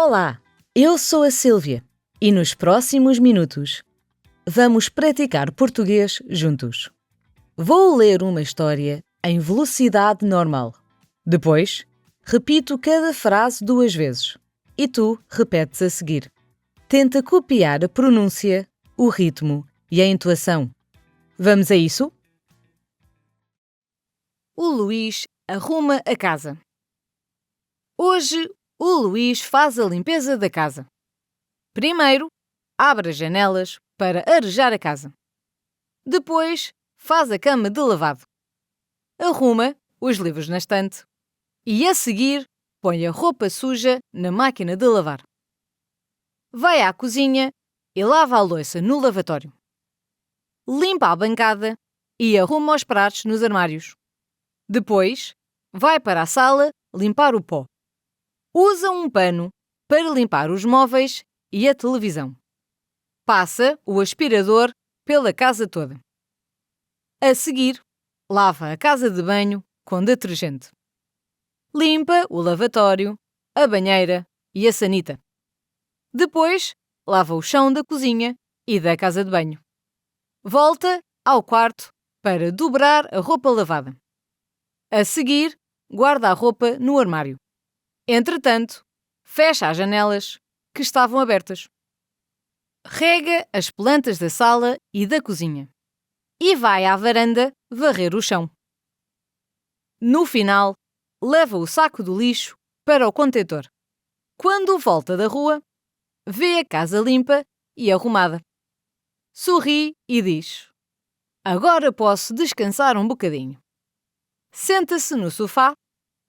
Olá, eu sou a Sílvia e nos próximos minutos vamos praticar português juntos. Vou ler uma história em velocidade normal. Depois, repito cada frase 2 vezes e tu repetes a seguir. Tenta copiar a pronúncia, o ritmo e a entoação. Vamos a isso? O Luís arruma a casa. Hoje, o Luís faz a limpeza da casa. Primeiro, abre as janelas para arejar a casa. Depois, faz a cama de lavado. Arruma os livros na estante. E a seguir, põe a roupa suja na máquina de lavar. Vai à cozinha e lava a louça no lavatório. Limpa a bancada e arruma os pratos nos armários. Depois, vai para a sala limpar o pó. Usa um pano para limpar os móveis e a televisão. Passa o aspirador pela casa toda. A seguir, lava a casa de banho com detergente. Limpa o lavatório, a banheira e a sanita. Depois, lava o chão da cozinha e da casa de banho. Volta ao quarto para dobrar a roupa lavada. A seguir, guarda a roupa no armário. Entretanto, fecha as janelas que estavam abertas. Rega as plantas da sala e da cozinha. E vai à varanda varrer o chão. No final, leva o saco do lixo para o contentor. Quando volta da rua, vê a casa limpa e arrumada. Sorri e diz: "Agora posso descansar um bocadinho." Senta-se no sofá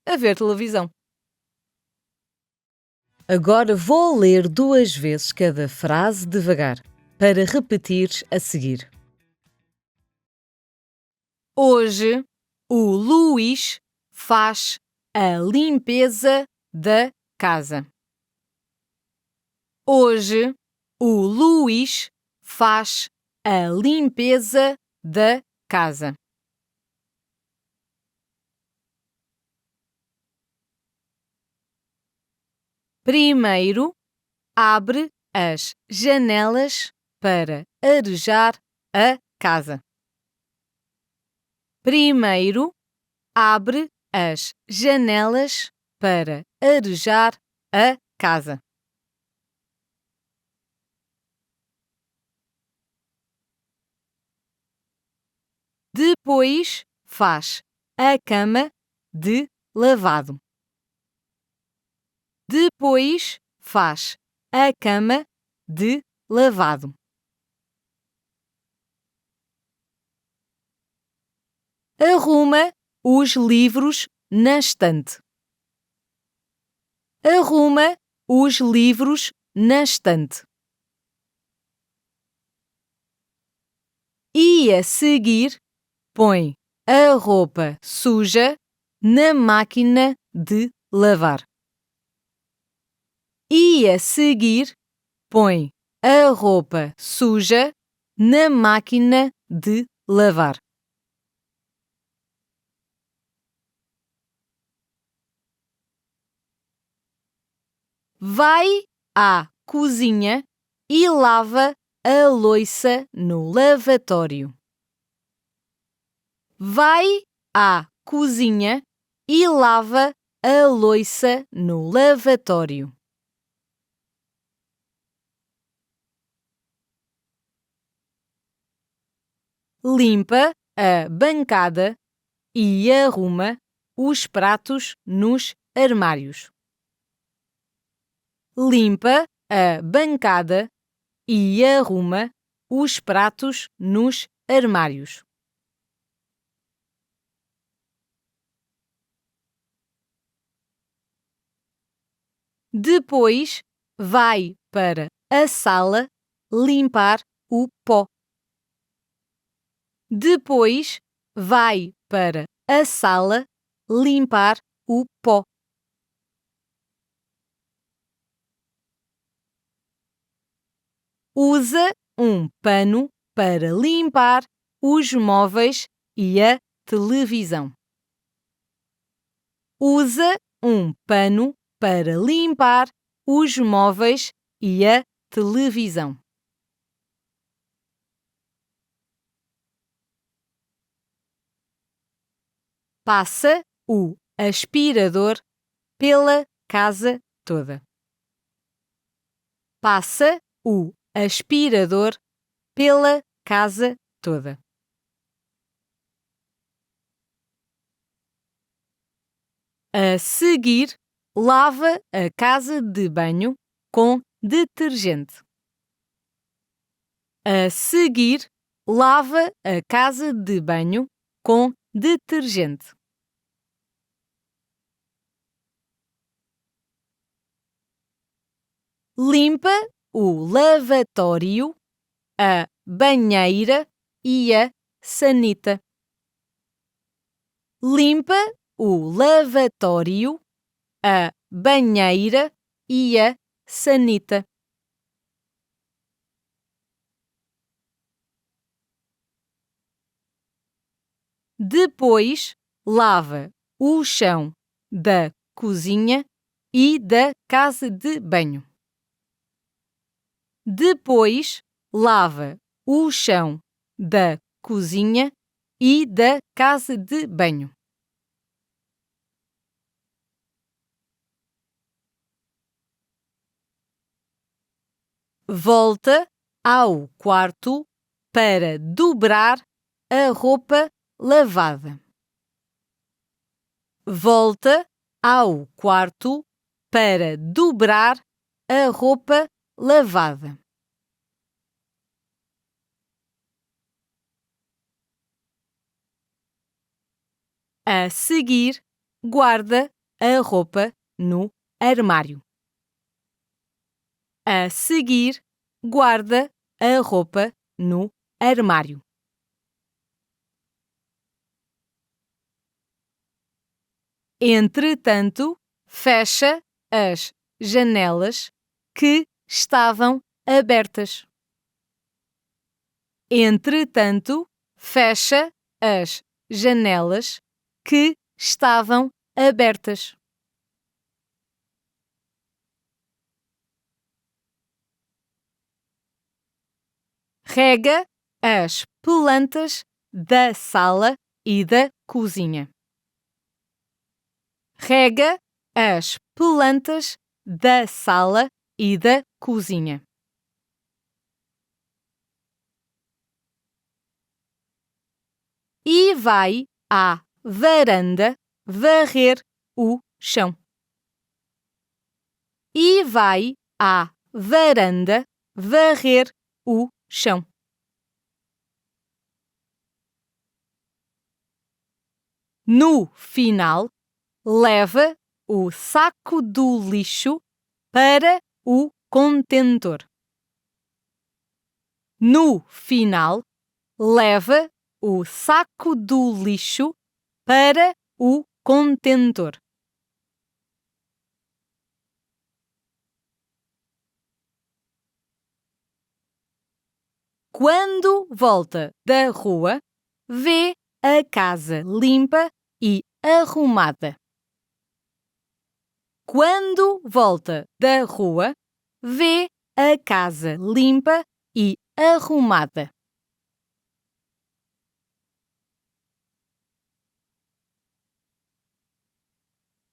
a ver televisão. Agora vou ler 2 vezes cada frase devagar, para repetires a seguir. Hoje, o Luís faz a limpeza da casa. Hoje, o Luís faz a limpeza da casa. Primeiro, abre as janelas para arejar a casa. Primeiro, abre as janelas para arejar a casa. Depois, faz a cama de lavado. Depois, faz a cama de lavado. Arruma os livros na estante. Arruma os livros na estante. E a seguir, põe a roupa suja na máquina de lavar. E a seguir, põe a roupa suja na máquina de lavar. Vai à cozinha e lava a louça no lavatório. Vai à cozinha e lava a louça no lavatório. Limpa a bancada e arruma os pratos nos armários. Limpa a bancada e arruma os pratos nos armários. Depois, vai para a sala limpar o pó. Depois, vai para a sala limpar o pó. Usa um pano para limpar os móveis e a televisão. Usa um pano para limpar os móveis e a televisão. Passa o aspirador pela casa toda. Passa o aspirador pela casa toda. A seguir, lava a casa de banho com detergente. A seguir, lava a casa de banho com detergente. Limpa o lavatório, a banheira e a sanita. Limpa o lavatório, a banheira e a sanita. Depois, lava o chão da cozinha e da casa de banho. Depois, lava o chão da cozinha e da casa de banho. Volta ao quarto para dobrar a roupa lavada. Volta ao quarto para dobrar a roupa lavada. A seguir, guarda a roupa no armário. A seguir, guarda a roupa no armário. Entretanto, fecha as janelas que estavam abertas. Entretanto, fecha as janelas que estavam abertas. Rega as plantas da sala e da cozinha. Rega as plantas da sala e da cozinha. E vai à varanda varrer o chão. E vai à varanda varrer o chão. No final, leva o saco do lixo para o contentor. No final, leva o saco do lixo para o contentor. Quando volta da rua, vê a casa limpa e arrumada. Quando volta da rua, vê a casa limpa e arrumada.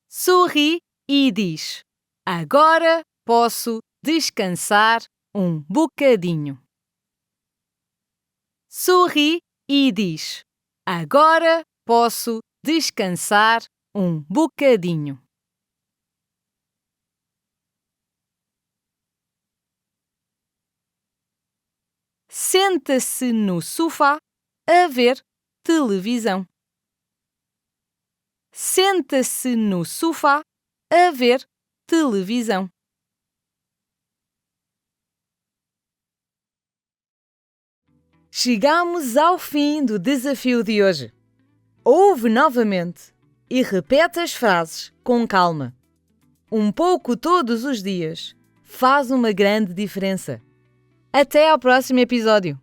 Sorri e diz: agora posso descansar um bocadinho. Sorri e diz: agora posso descansar um bocadinho. Senta-se no sofá a ver televisão. Senta-se no sofá a ver televisão. Chegamos ao fim do desafio de hoje. Ouve novamente e repete as frases com calma. Um pouco todos os dias faz uma grande diferença. Até ao próximo episódio!